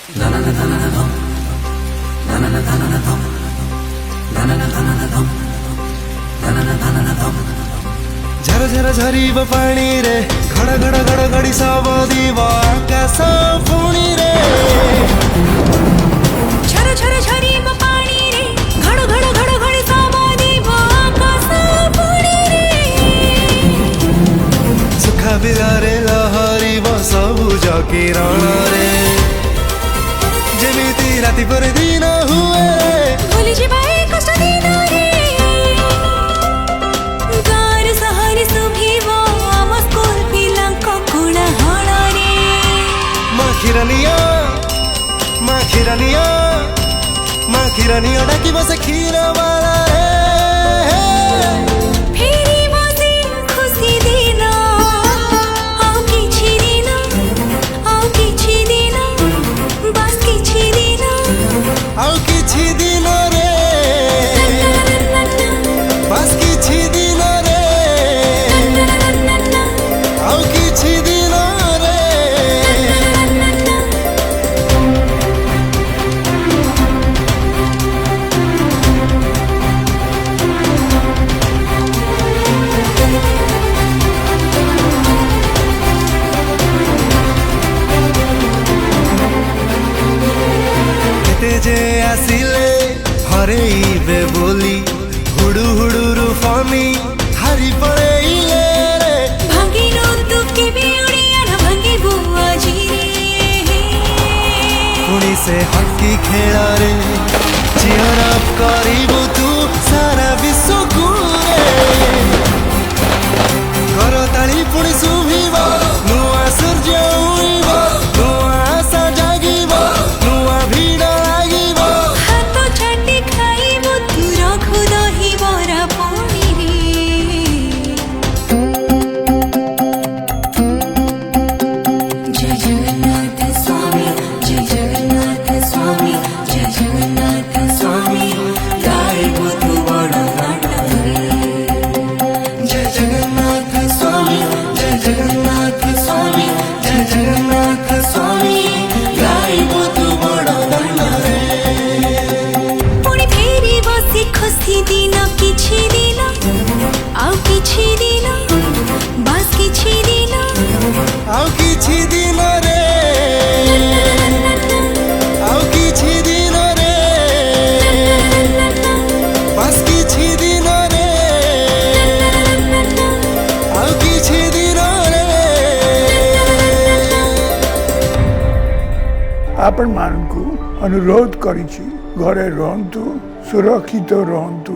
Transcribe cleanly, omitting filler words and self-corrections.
झर झर झरीब पानी रे घड़ घड़ घड़ घड़ी सब दीव आकाश पुणी रे झर झर झरीब पानी रे घड़ घड़ घड़ घड़ी सब दीव आकाश पुणी रे सुखा बिलारे लहरीब सबुज किरण रे जेमिति राति पर दिन हुए भूली जिबा ए कष्ट दिन रे गार सहर सुभिव आम स्कूल पिलांक कोलाहल रे माँ खीरानिया डाकिब से क्षीर वाला रे फेरी बसी खुशी दिन आउ किछि दिन बस किछि दिन आउ किछि दिन रे बस किछि दिन रे आउ किछि दिन रे केते जे आसिले हरेइबे बोली हुडु हुडु रूफमी हारी पड़ेइले रे भांगी नो तुके भी उड़िया न भांगी बुआ जी रे पुणी से हकी खेल रे चियर अप करिबु तू सारा विश्व को रे करताली पुणी सुभिब नुआ सूर्य उइब नुआ आशा जागिब नुआ भीड़ लागिब हाथ छाटी खाइबो तू रखु दही बरा पुणी रे जय जगन्नाथ स्वामी जय जगन्नाथ स्वामी जय जगन्नाथ स्वामी गाइबो तू बड़ा नाट रे जय जगन्नाथ स्वामी जय जगन्नाथ स्वामी जय जगन्नाथ स्वामी गाइबो तू बड़ दान रे पुणी फेरी बसी खुशी दिन किछि दिन आउ किछि दिन बस किछि दिन आउ किछि दिन रे आउ किछि दिन रे बस किछि दिन रे आउ किछि दिन रे आपण मानकु अनुरोध करिछि घरे रहंतु सुरक्षित रहंतु।